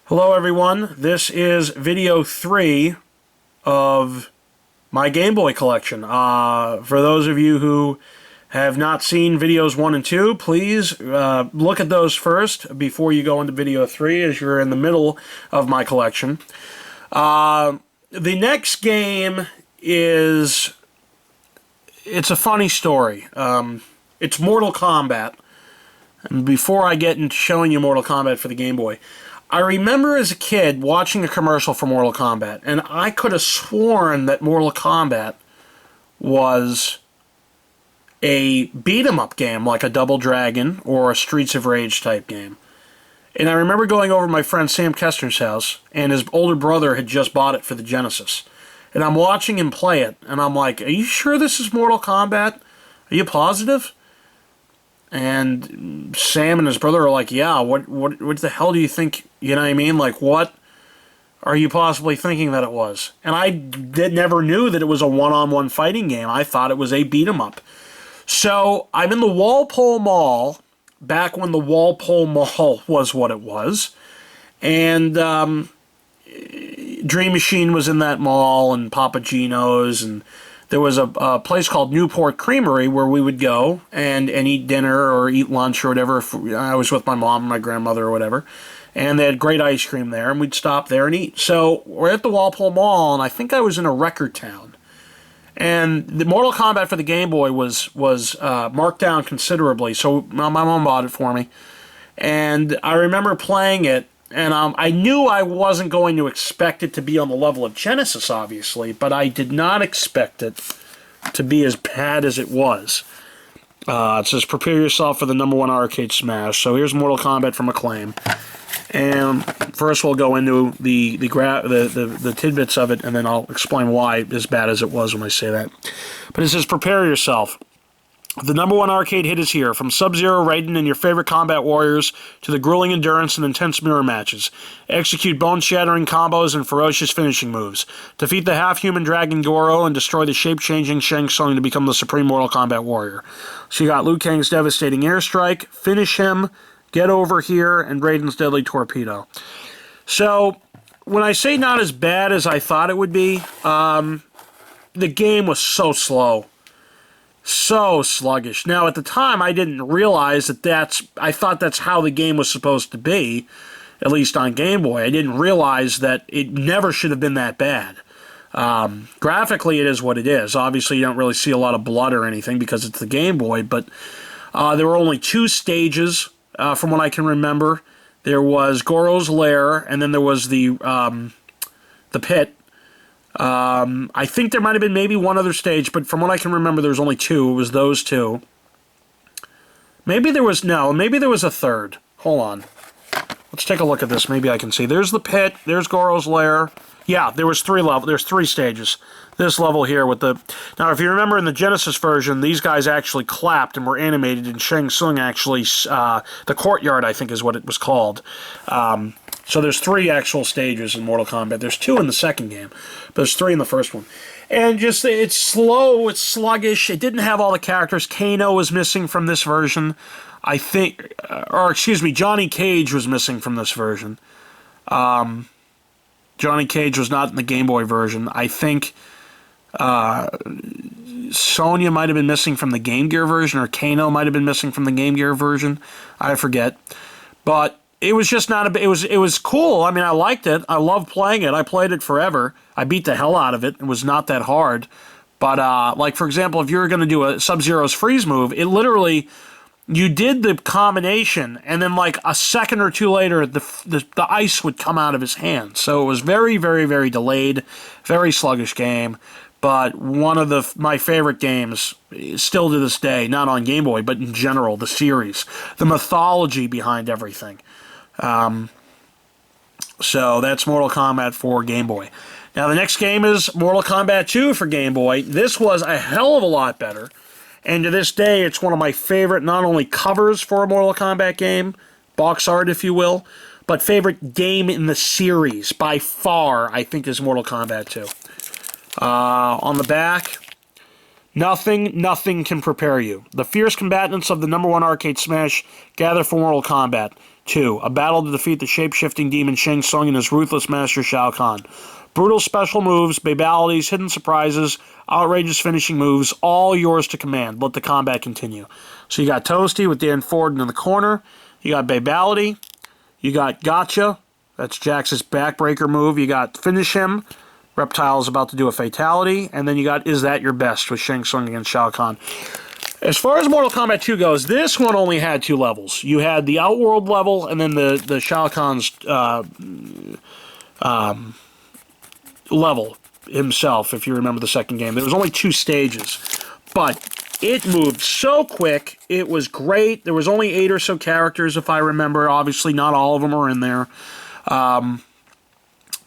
Hello everyone, this is video 3 of my Game Boy collection. For those of you who have not seen videos 1 and 2, please look at those first before you go into video 3 as you're in the middle of my collection. The next game it's a funny story. It's Mortal Kombat. And before I get into showing you Mortal Kombat for the Game Boy, I remember as a kid watching a commercial for Mortal Kombat, and I could have sworn that Mortal Kombat was a beat-em-up game, like a Double Dragon or a Streets of Rage type game. And I remember going over to my friend Sam Kestner's house, and his older brother had just bought it for the Genesis. And I'm watching him play it, and I'm like, are you sure this is Mortal Kombat? Are you positive? And Sam and his brother are like, yeah, what the hell do you think, you know what I mean? Like, what are you possibly thinking that it was? And I never knew that it was a one-on-one fighting game. I thought it was a beat-em-up. So I'm in the Walpole Mall, back when the Walpole Mall was what it was. And Dream Machine was in that mall, and Papa Gino's, and there was a place called Newport Creamery where we would go and eat dinner or eat lunch or whatever. If I was with my mom and my grandmother or whatever. And they had great ice cream there, and we'd stop there and eat. So we're at the Walpole Mall, and I think I was in a record town. And the Mortal Kombat for the Game Boy was marked down considerably, so my mom bought it for me. And I remember playing it, and I knew I wasn't going to expect it to be on the level of Genesis, obviously, but I did not expect it to be as bad as it was. It says, prepare yourself for the #1 arcade smash. So here's Mortal Kombat from Acclaim. And first we'll go into the tidbits of it, and then I'll explain why as bad as it was when I say that. But it says, prepare yourself. The #1 arcade hit is here, from Sub-Zero, Raiden, and your favorite combat warriors to the grueling endurance and intense mirror matches. Execute bone-shattering combos and ferocious finishing moves. Defeat the half-human dragon Goro and destroy the shape-changing Shang Tsung to become the supreme Mortal Kombat warrior. So you got Liu Kang's devastating airstrike, finish him, get over here, and Raiden's deadly torpedo. So when I say not as bad as I thought it would be, the game was so slow. So sluggish. Now, at the time, I didn't realize I thought that's how the game was supposed to be, at least on Game Boy. I didn't realize that it never should have been that bad. Graphically, it is what it is. Obviously, you don't really see a lot of blood or anything because it's the Game Boy, but there were only 2 stages, from what I can remember. There was Goro's Lair, and then there was the pit. I think there might have been maybe one other stage, but from what I can remember, there was only 2. It was those 2. Maybe there was a third. Hold on. Let's take a look at this. Maybe I can see. There's the pit. There's Goro's Lair. Yeah, there's 3 stages. This level here with the... Now, if you remember in the Genesis version, these guys actually clapped and were animated, and Shang Tsung actually... the courtyard, I think, is what it was called. So there's 3 actual stages in Mortal Kombat. There's 2 in the second game, but there's 3 in the first one. And just, it's slow, it's sluggish, it didn't have all the characters. Kano was missing from this version, I think, or excuse me, Johnny Cage was missing from this version. Johnny Cage was not in the Game Boy version. I think Sonya might have been missing from the Game Gear version, or Kano might have been missing from the Game Gear version. I forget. But it was just not it was cool. I mean, I liked it. I loved playing it. I played it forever. I beat the hell out of it. It was not that hard. But, like, for example, if you were going to do a Sub-Zero's freeze move, it literally, you did the combination, and then, like, a second or 2 later, the ice would come out of his hand. So it was very, very, very delayed, very sluggish game. But one of my favorite games, still to this day, not on Game Boy, but in general, the series. The mythology behind everything. So that's Mortal Kombat for Game Boy. Now the next game is Mortal Kombat 2 for Game Boy. This was a hell of a lot better. And to this day, it's one of my favorite, not only covers for a Mortal Kombat game, box art if you will, but favorite game in the series by far, I think, is Mortal Kombat 2. On the back, nothing can prepare you. The fierce combatants of the #1 arcade smash gather for Mortal Kombat. 2. A battle to defeat the shape-shifting demon Shang Tsung and his ruthless master Shao Kahn. Brutal special moves, babalities, hidden surprises, outrageous finishing moves, all yours to command. Let the combat continue. So you got Toasty with Dan Ford in the corner. You got babality. You got Gotcha. That's Jax's backbreaker move. You got Finish Him. Reptile's about to do a fatality. And then you got Is That Your Best with Shang Tsung against Shao Kahn. As far as Mortal Kombat 2 goes, this one only had 2 levels. You had the Outworld level and then the Shao Kahn's level himself, if you remember the second game. There was only 2 stages. But it moved so quick. It was great. There was only 8 or so characters, if I remember. Obviously, not all of them are in there.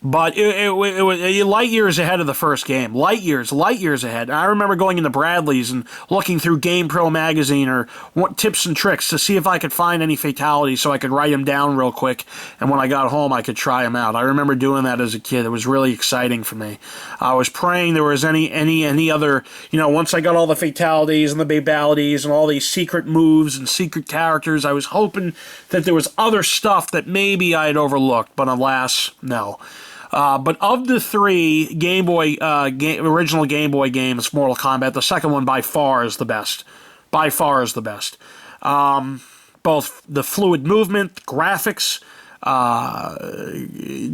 But it was light years ahead of the first game. Light years ahead. And I remember going into Bradley's and looking through Game Pro magazine or tips and tricks to see if I could find any fatalities so I could write them down real quick. And when I got home, I could try them out. I remember doing that as a kid. It was really exciting for me. I was praying there was any other, once I got all the fatalities and the babalities and all these secret moves and secret characters, I was hoping that there was other stuff that maybe I had overlooked. But alas, no. But of the 3 Game Boy, original Game Boy games, Mortal Kombat, the second one by far is the best. By far is the best. Both the fluid movement, graphics,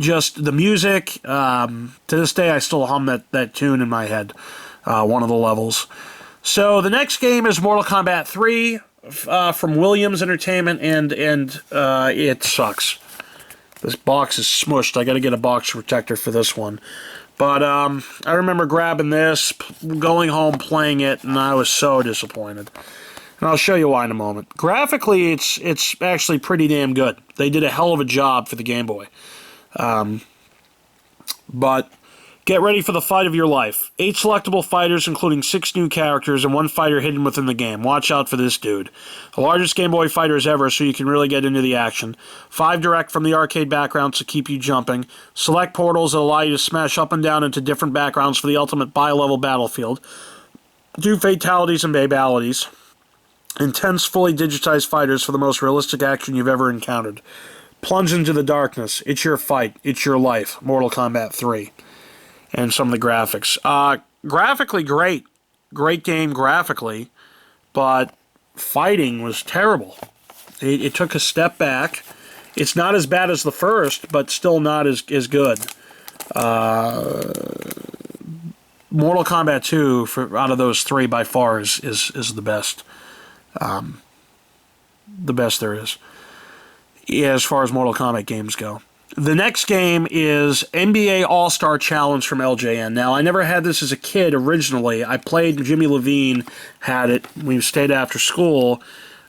just the music. To this day, I still hum that tune in my head, one of the levels. So the next game is Mortal Kombat 3 from Williams Entertainment, and it sucks. This box is smushed. I got to get a box protector for this one. But I remember grabbing this, going home, playing it, and I was so disappointed. And I'll show you why in a moment. Graphically, it's actually pretty damn good. They did a hell of a job for the Game Boy. But get ready for the fight of your life. 8 selectable fighters, including 6 new characters, and 1 fighter hidden within the game. Watch out for this dude. The largest Game Boy fighters ever, so you can really get into the action. 5 direct from the arcade backgrounds to keep you jumping. Select portals that allow you to smash up and down into different backgrounds for the ultimate bi-level battlefield. 2 fatalities and babalities. Intense, fully digitized fighters for the most realistic action you've ever encountered. Plunge into the darkness. It's your fight. It's your life. Mortal Kombat 3. And some of the graphics. Graphically, great. Great game graphically, but fighting was terrible. It took a step back. It's not as bad as the first, but still not as good. Mortal Kombat 2, out of those 3, by far, is the best. The best there is. As far as Mortal Kombat games go. The next game is NBA AllStar Challenge from LJN. Now, I never had this as a kid originally. I played, Jimmy Levine had it. We stayed after school.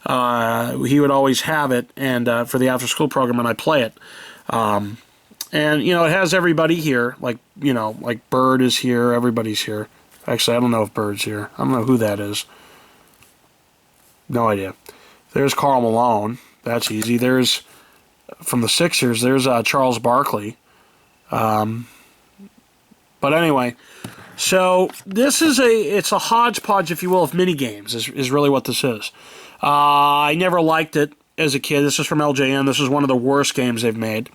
He would always have it and for the after-school program, and I play it. And, it has everybody here. Like Bird is here. Everybody's here. Actually, I don't know if Bird's here. I don't know who that is. No idea. There's Karl Malone. That's easy. There's... From the Sixers, there's Charles Barkley. But anyway, so this is it's a hodgepodge, if you will, of mini games. Is really what this is. I never liked it as a kid. This is from LJN. This is one of the worst games they've made.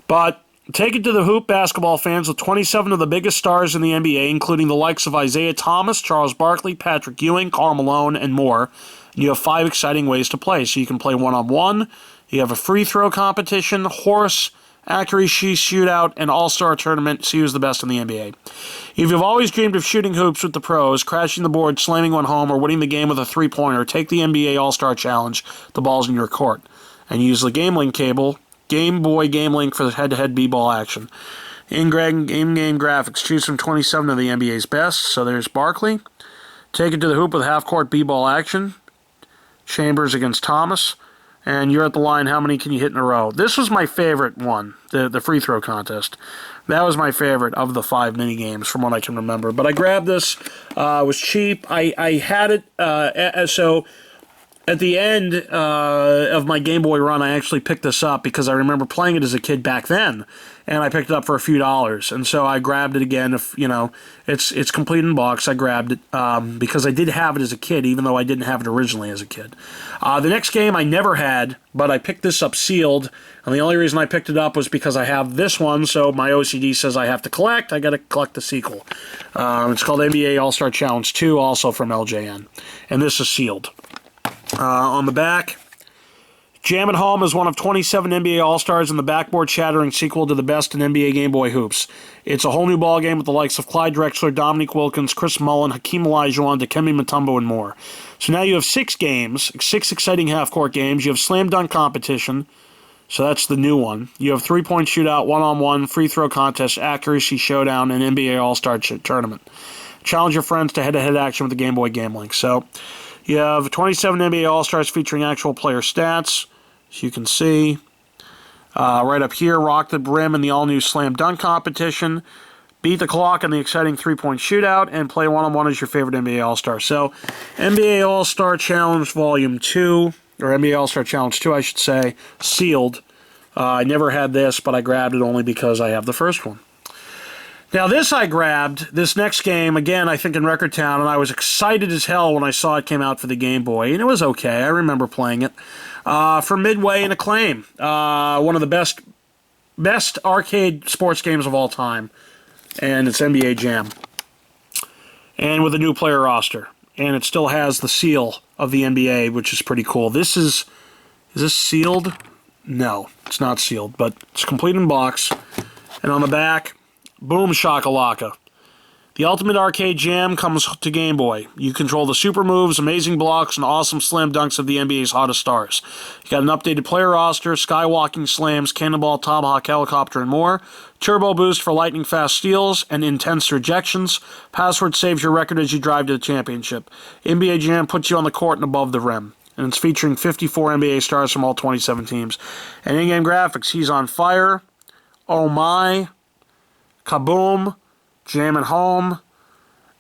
But take it to the hoop, basketball fans, with 27 of the biggest stars in the NBA, including the likes of Isaiah Thomas, Charles Barkley, Patrick Ewing, Karl Malone, and more. And you have 5 exciting ways to play. So you can play one-on-one. You have a free throw competition, horse, accuracy shootout, and all-star tournament. See who's the best in the NBA. If you've always dreamed of shooting hoops with the pros, crashing the board, slamming one home, or winning the game with a three-pointer, take the NBA All-Star Challenge. The ball's in your court. And use the Game Link cable, Game Boy Game Link, for the head-to-head b-ball action. In-game graphics. Choose from 27 of the NBA's best. So there's Barkley. Take it to the hoop with half-court b-ball action. Chambers against Thomas. And you're at the line, how many can you hit in a row? This was my favorite one, the free throw contest. That was my favorite of the 5 mini games from what I can remember. But I grabbed this. It was cheap. I had it. So at the end of my Game Boy run, I actually picked this up because I remember playing it as a kid back then, and I picked it up for a few dollars, and so I grabbed it again. If you know, it's complete in box. I grabbed it because I did have it as a kid, even though I didn't have it originally as a kid. The next game I never had, but I picked this up sealed, and the only reason I picked it up was because I have this one, so my OCD says I have to collect. I got to collect the sequel. It's called NBA All-Star Challenge 2, also from LJN, and this is sealed. On the back, Jam at Home is one of 27 NBA All-Stars and the backboard-shattering sequel to the best in NBA Game Boy hoops. It's a whole new ballgame with the likes of Clyde Drexler, Dominique Wilkins, Chris Mullin, Hakeem Olajuwon, Dikembe Mutombo, and more. So now you have 6 games, 6 exciting half-court games. You have slam dunk competition, so that's the new one. You have three-point shootout, one-on-one, free-throw contest, accuracy showdown, and NBA All-Star tournament. Challenge your friends to head-to-head action with the Game Boy Game Link. So you have 27 NBA All-Stars featuring actual player stats. As you can see, right up here, rock the rim in the all-new slam dunk competition, beat the clock in the exciting three-point shootout, and play one-on-one as your favorite NBA All-Star. So, NBA All-Star Challenge Volume 2, or NBA All-Star Challenge 2, I should say, sealed. I never had this, but I grabbed it only because I have the first one. Now, this I grabbed, this next game, again, I think in Record Town, and I was excited as hell when I saw it came out for the Game Boy, and it was okay. I remember playing it. From Midway and Acclaim, one of the best arcade sports games of all time, and it's NBA Jam. And with a new player roster. And it still has the seal of the NBA, which is pretty cool. Is this sealed? No, it's not sealed, but it's complete in box. And on the back, boom shakalaka. The Ultimate Arcade Jam comes to Game Boy. You control the super moves, amazing blocks, and awesome slam dunks of the NBA's hottest stars. You got an updated player roster, skywalking slams, cannonball, tomahawk, helicopter, and more. Turbo boost for lightning fast steals and intense rejections. Password saves your record as you drive to the championship. NBA Jam puts you on the court and above the rim. And it's featuring 54 NBA stars from all 27 teams. And in-game graphics, he's on fire. Oh my. Kaboom. Jam at Home,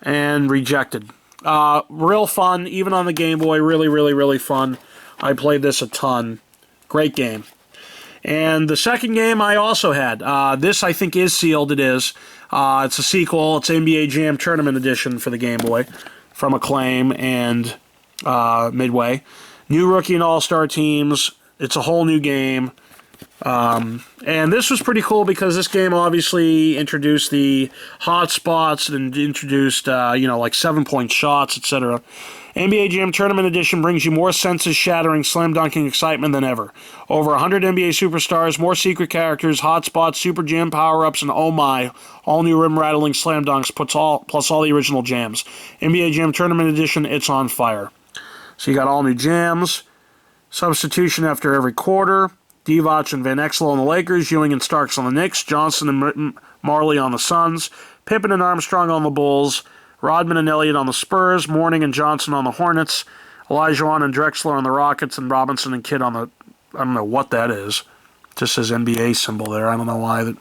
and Rejected. Real fun, even on the Game Boy. Really, really, really fun. I played this a ton. Great game. And the second game I also had. This, I think, is sealed. It is. It's a sequel. It's NBA Jam Tournament Edition for the Game Boy from Acclaim and Midway. New rookie and all-star teams. It's a whole new game. And this was pretty cool because this game obviously introduced the hot spots and introduced, like 7-point shots, etc. NBA Jam Tournament Edition brings you more senses-shattering slam dunking excitement than ever. Over 100 NBA superstars, more secret characters, hot spots, super jam power-ups, and oh my, all new rim-rattling slam dunks plus all the original jams. NBA Jam Tournament Edition, it's on fire. So you got all new jams, substitution after every quarter, Divac and Van Exel on the Lakers, Ewing and Starks on the Knicks, Johnson and Marley on the Suns, Pippen and Armstrong on the Bulls, Rodman and Elliott on the Spurs, Mourning and Johnson on the Hornets, Olajuwon and Drexler on the Rockets, and Robinson and Kidd on the, I don't know what that is. It just says NBA symbol there. I don't know why.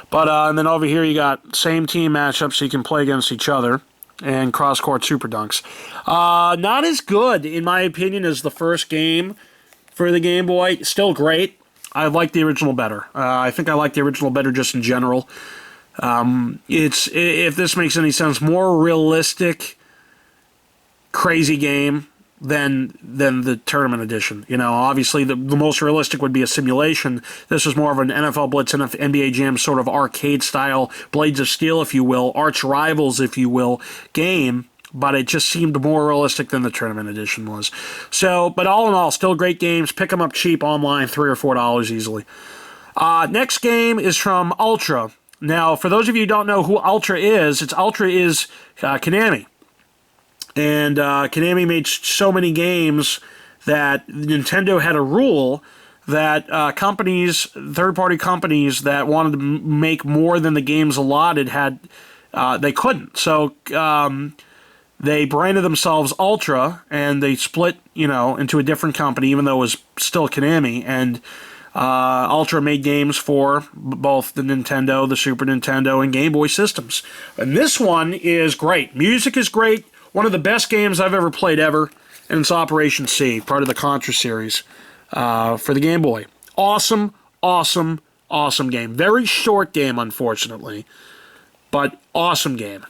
But and then over here you got same team matchups so you can play against each other, and cross-court super dunks. Not as good, in my opinion, as the first game for the Game Boy. Still great. I like the original better. I think I like the original better just in general. It's, if this makes any sense, more realistic, crazy game than the tournament edition. You know, obviously the most realistic would be a simulation. This was more of an NFL Blitz and NBA Jam sort of arcade style, Blades of Steel, if you will, arch rivals, if you will, game. But it just seemed more realistic than the tournament edition was. So, but all in all, still great games. Pick them up cheap online, $3 or $4 easily. Next game is from Ultra. Now, for those of you who don't know who Ultra is, Ultra is Konami. And Konami made so many games that Nintendo had a rule that companies, third-party companies that wanted to make more than the games allotted they couldn't. So they branded themselves Ultra, and they split, into a different company, even though it was still Konami. And Ultra made games for both the Nintendo, the Super Nintendo, and Game Boy systems. And this one is great. Music is great. One of the best games I've ever played ever. and it's Operation C, part of the Contra series for the Game Boy. Awesome, awesome, awesome game. Very short game, unfortunately, but awesome game.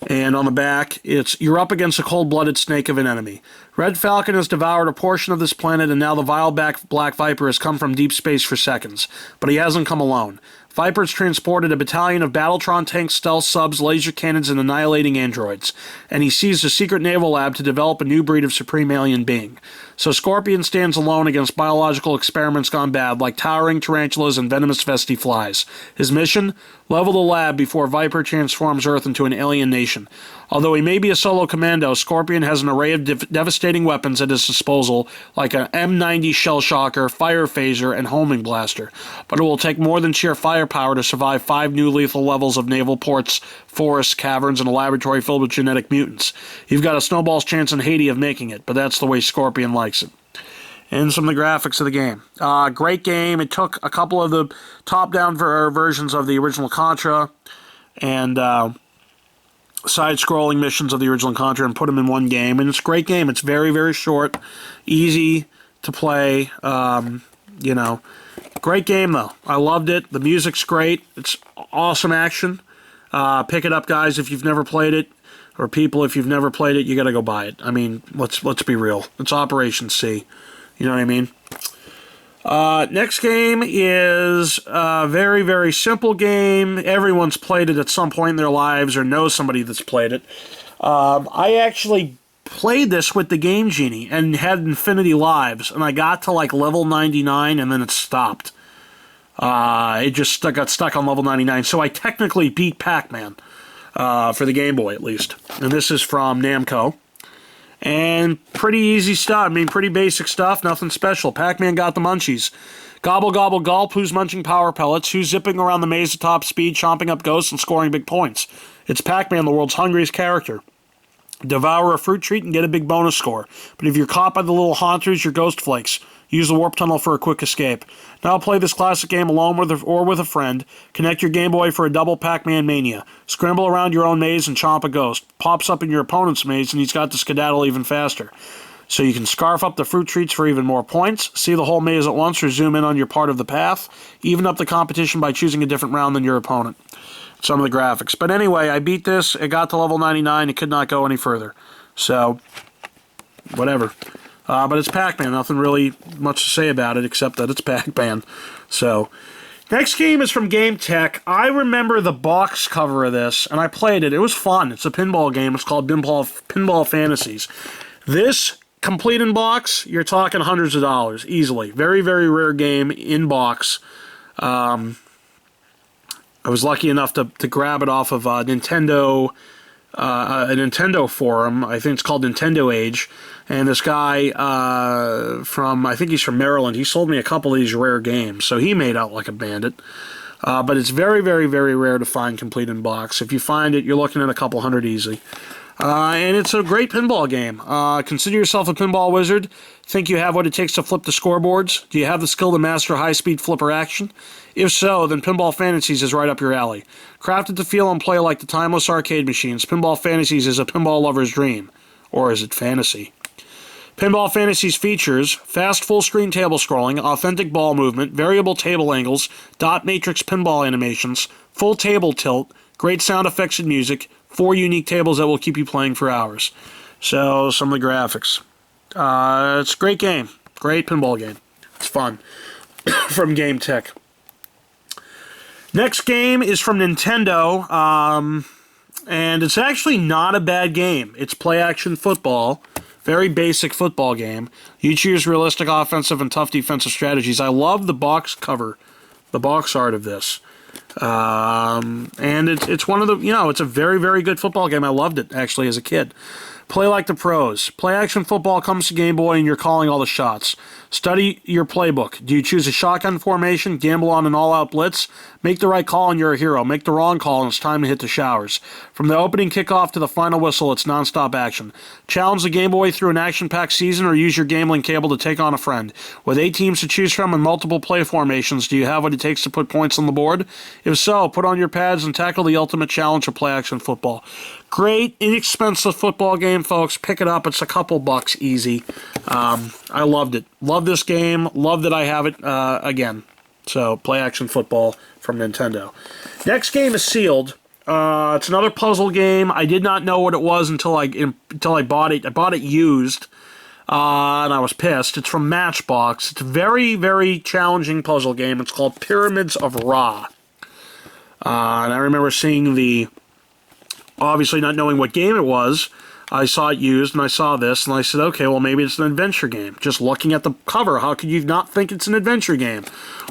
And on the back, it's, you're up against a cold-blooded snake of an enemy. Red Falcon has devoured a portion of this planet, and now the vile black Viper has come from deep space for seconds. But he hasn't come alone. Viper's transported a battalion of Battletron tanks, stealth subs, laser cannons, and annihilating androids. And he seized a secret naval lab to develop a new breed of supreme alien being. So Scorpion stands alone against biological experiments gone bad, like towering tarantulas and venomous vesty flies. His mission? Level the lab before Viper transforms Earth into an alien nation. Although he may be a solo commando, Scorpion has an array of devastating weapons at his disposal, like an M90 shell shocker, fire phaser, and homing blaster. But it will take more than sheer firepower to survive 5 new lethal levels of naval ports, forests, caverns, and a laboratory filled with genetic mutants. You've got a snowball's chance in Haiti of making it, but that's the way Scorpion likes it. And some of the graphics of the game. Great game. It took a couple of the top-down versions of the original Contra and side-scrolling missions of the original Contra and put them in one game. And it's a great game. It's very, very short, easy to play. You know, great game, though. I loved it. The music's great. It's awesome action. Pick it up, guys, if you've never played it. Or people, if you've never played it, you got to go buy it. I mean, let's be real. It's Operation C. You know what I mean? Next game is a very, very simple game. Everyone's played it at some point in their lives or knows somebody that's played it. I actually played this with the Game Genie and had infinity lives, and I got to like level 99 and then it stopped. It just got stuck on level 99, so I technically beat PacMan for the Game Boy at least. And this is from Namco. And pretty easy stuff. I mean, pretty basic stuff. Nothing special. Pac-Man got the munchies. Gobble, gobble, gulp. Who's munching power pellets? Who's zipping around the maze at top speed, chomping up ghosts and scoring big points? It's Pac-Man, the world's hungriest character. Devour a fruit treat and get a big bonus score. But if you're caught by the little haunters, you're ghost flakes. Use the warp tunnel for a quick escape. Now play this classic game alone or with a friend. Connect your Game Boy for a double Pac-Man mania. Scramble around your own maze and chomp a ghost. Pops up in your opponent's maze and he's got to skedaddle even faster. So you can scarf up the fruit treats for even more points, see the whole maze at once or zoom in on your part of the path, even up the competition by choosing a different round than your opponent. Some of the graphics. But anyway, I beat this. It got to level 99. It could not go any further. So, whatever. But it's Pac-Man. Nothing really much to say about it except that it's Pac-Man. So, next game is from Game Tech. I remember the box cover of this, and I played it. It was fun. It's a pinball game. It's called Pinball Fantasies. This, complete in box, you're talking hundreds of dollars, easily. Very, very rare game in box. I was lucky enough to grab it off of a Nintendo forum. I think it's called Nintendo Age. And this guy I think he's from Maryland, he sold me a couple of these rare games. So he made out like a bandit. But it's very, very, very rare to find complete in box. If you find it, you're looking at a couple hundred easily. And it's a great pinball game. Consider yourself a pinball wizard. Think you have what it takes to flip the scoreboards? Do you have the skill to master high-speed flipper action? If so, then Pinball Fantasies is right up your alley. Crafted to feel and play like the timeless arcade machines, Pinball Fantasies is a pinball lover's dream. Or is it fantasy? Pinball Fantasies features fast full-screen table scrolling, authentic ball movement, variable table angles, dot matrix pinball animations, full table tilt, great sound effects and music, 4 unique tables that will keep you playing for hours. So, some of the graphics. It's a great game. Great pinball game. It's fun. From Game Tech. Next game is from Nintendo, and it's actually not a bad game. It's play-action football. Very basic football game. You choose realistic offensive and tough defensive strategies. I love the box cover, the box art of this. And it's one of the, it's a very, very good football game. I loved it, actually, as a kid. Play like the pros. Play action football comes to Game Boy and you're calling all the shots. Study your playbook. Do you choose a shotgun formation, gamble on an all-out blitz? Make the right call and you're a hero. Make the wrong call and it's time to hit the showers. From the opening kickoff to the final whistle, it's non-stop action. Challenge the Game Boy through an action-packed season or use your gambling cable to take on a friend. With 8 teams to choose from and multiple play formations, do you have what it takes to put points on the board? If so, put on your pads and tackle the ultimate challenge of play-action football. Great, inexpensive football game, folks. Pick it up. It's a couple bucks easy. I loved it. Love this game. Love that I have it again. So, play-action football from Nintendo. Next game is Sealed. It's another puzzle game. I did not know what it was until I bought it. I bought it used, and I was pissed. It's from Matchbox. It's a very, very challenging puzzle game. It's called Pyramids of Ra. And I remember seeing obviously not knowing what game it was, I saw it used, and I saw this, and I said, okay, well, maybe it's an adventure game. Just looking at the cover, how could you not think it's an adventure game?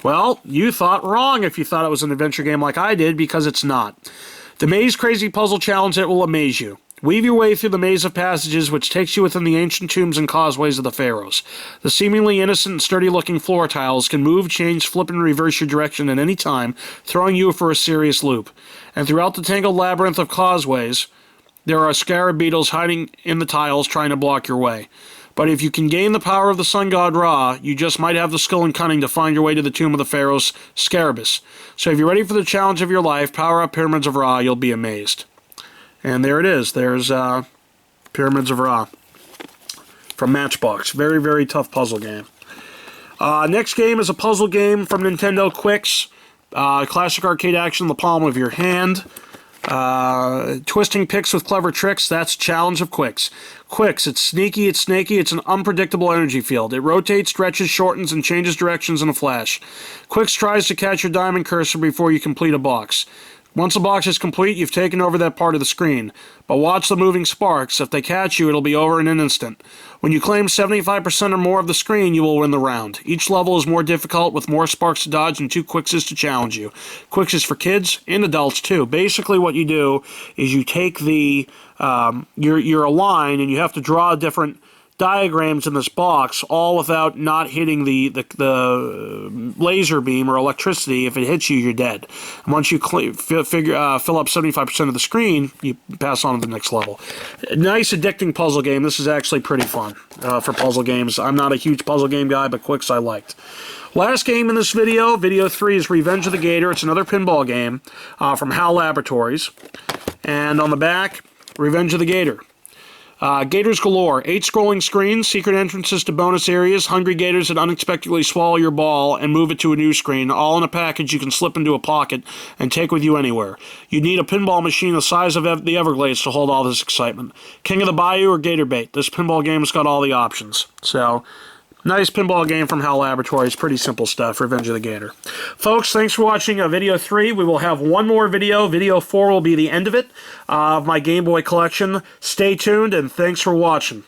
Well, you thought wrong if you thought it was an adventure game like I did, because it's not. The Maze Crazy Puzzle Challenge that will amaze you. Weave your way through the maze of passages which takes you within the ancient tombs and causeways of the pharaohs. The seemingly innocent and sturdy-looking floor tiles can move, change, flip, and reverse your direction at any time, throwing you for a serious loop. And throughout the tangled labyrinth of causeways, there are scarab beetles hiding in the tiles trying to block your way. But if you can gain the power of the sun god Ra, you just might have the skill and cunning to find your way to the tomb of the pharaoh's Scarabus. So if you're ready for the challenge of your life, power up Pyramids of Ra, you'll be amazed. And there it is. There's Pyramids of Ra from Matchbox. Very, very tough puzzle game. Next game is a puzzle game from Nintendo, Quicks. Classic arcade action in the palm of your hand. Twisting picks with clever tricks, that's Challenge of Quicks. Quicks, it's sneaky, it's snaky, it's an unpredictable energy field. It rotates, stretches, shortens, and changes directions in a flash. Quicks tries to catch your diamond cursor before you complete a box. Once a box is complete, you've taken over that part of the screen. But watch the moving sparks. If they catch you, it'll be over in an instant. When you claim 75% or more of the screen, you will win the round. Each level is more difficult with more sparks to dodge and 2 Quickses to challenge you. Quicks is for kids and adults too. Basically what you do is you take you're a line and you have to draw different diagrams in this box, all without not hitting the laser beam or electricity. If it hits you, you're dead. And once you fill up 75% of the screen, you pass on to the next level. Nice, addicting puzzle game. This is actually pretty fun for puzzle games. I'm not a huge puzzle game guy, but Quicks I liked. Last game in this video, video 3, is Revenge of the Gator. It's another pinball game from HAL Laboratories. And on the back, Revenge of the Gator. Gators galore. 8 scrolling screens, secret entrances to bonus areas, hungry gators that unexpectedly swallow your ball and move it to a new screen, all in a package you can slip into a pocket and take with you anywhere. You need a pinball machine the size of the Everglades to hold all this excitement. King of the Bayou or Gator Bait. This pinball game's got all the options. So, nice pinball game from HAL Laboratories. Pretty simple stuff. Revenge of the Gator. Folks, thanks for watching video 3. We will have one more video. Video 4 will be the end of it, of my Game Boy collection. Stay tuned, and thanks for watching.